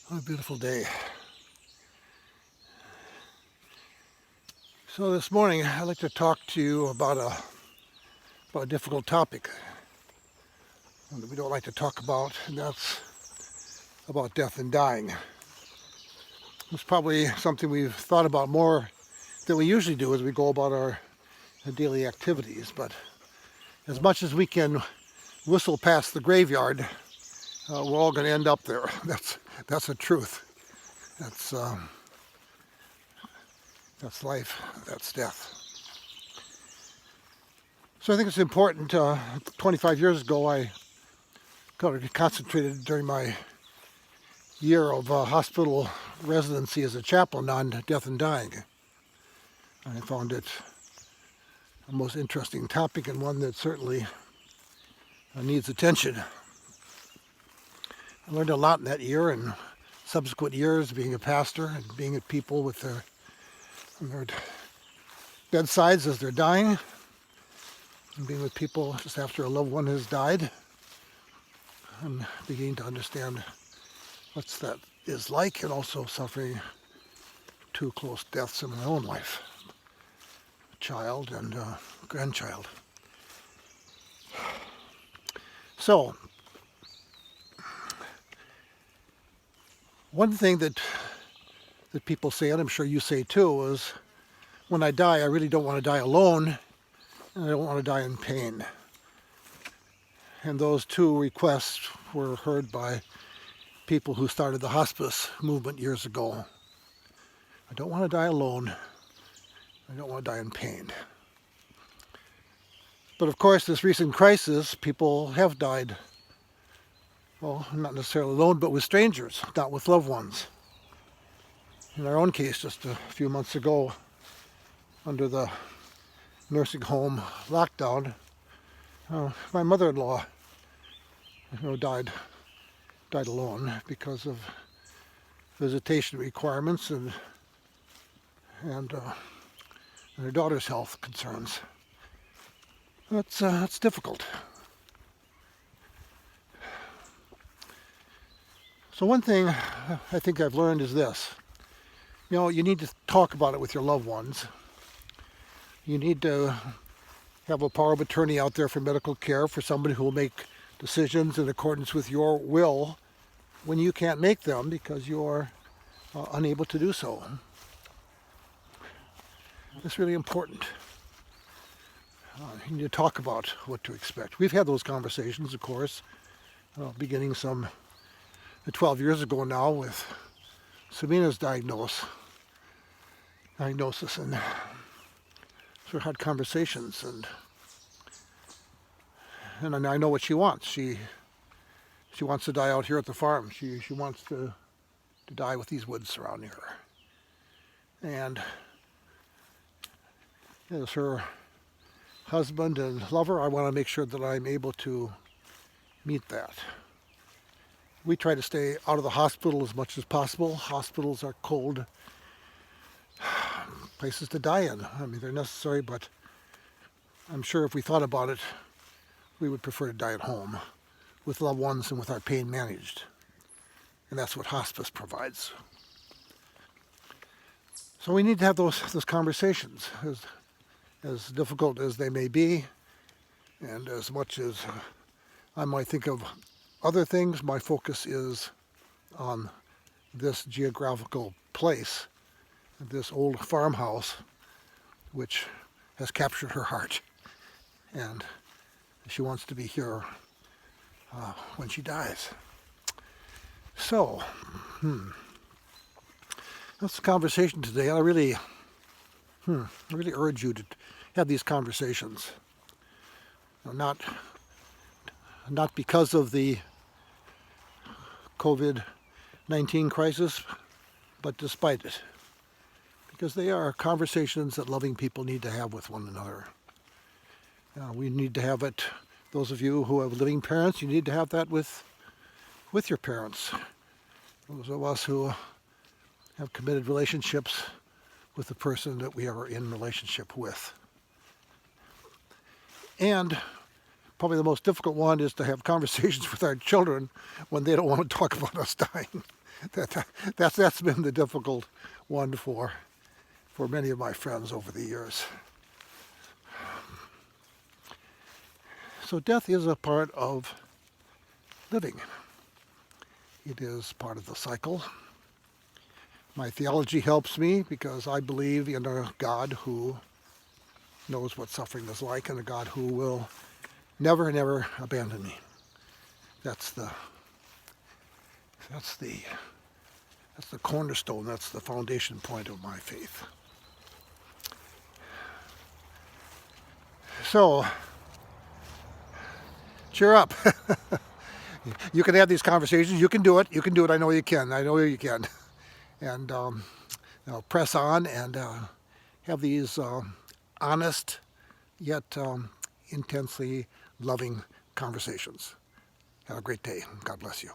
What a beautiful day. So this morning I'd like to talk to you about a difficult topic that we don't like to talk about, and that's about death and dying. It's probably something we've thought about more than we usually do as we go about our daily activities, but as much as we can whistle past the graveyard, we're all going to end up there. That's the truth. That's life. That's death. So I think it's important. 25 years ago, I kind of concentrated during my year of hospital residency as a chaplain on death and dying. I found it a most interesting topic and one that certainly needs attention. I learned a lot in that year and subsequent years being a pastor and being at people with their bedsides as they're dying, and being with people just after a loved one has died. I'm beginning to understand what that is like, and also suffering two close deaths in my own life, a child and a grandchild. So, one thing that people say, and I'm sure you say too, is when I die, I really don't want to die alone, and I don't want to die in pain. And those two requests were heard by people who started the hospice movement years ago. I don't want to die alone. I don't want to die in pain. But of course, this recent crisis, people have died, well, not necessarily alone, but with strangers, not with loved ones. In our own case, just a few months ago, under the nursing home lockdown, my mother-in-law died alone because of visitation requirements and her daughter's health concerns. That's difficult. So one thing I think I've learned is this. You need to talk about it with your loved ones. You need to have a power of attorney out there for medical care, for somebody who will make decisions in accordance with your will when you can't make them because you're unable to do so. It's really important. You need to talk about what to expect. We've had those conversations, of course, beginning some 12 years ago now with Samina's diagnosis, and so we had conversations, and I know what she wants. She wants to die out here at the farm. She wants to die with these woods surrounding her. And as her husband and lover, I want to make sure that I'm able to meet that. We try to stay out of the hospital as much as possible. Hospitals are cold places to die in. I mean, they're necessary, but I'm sure if we thought about it, we would prefer to die at home with loved ones and with our pain managed. And that's what hospice provides. So we need to have those conversations, as difficult as they may be, and as much as I might think of other things, my focus is on this geographical place, this old farmhouse, which has captured her heart. And she wants to be here when she dies. So, that's the conversation today. I really urge you to have these conversations. Not because of the COVID-19 crisis, but despite it. Because they are conversations that loving people need to have with one another. We need to have it, those of you who have living parents, you need to have that with your parents. Those of us who have committed relationships with the person that we are in relationship with. And probably the most difficult one is to have conversations with our children when they don't want to talk about us dying. That's been the difficult one for many of my friends over the years. So death is a part of living. It is part of the cycle. My theology helps me because I believe in a God who knows what suffering is like and a God who will never, never abandon me. That's the cornerstone. That's the foundation point of my faith. So, cheer up. You can have these conversations. You can do it. You can do it. I know you can. I know you can. And press on and have these honest yet intensely loving conversations. Have a great day. God bless you.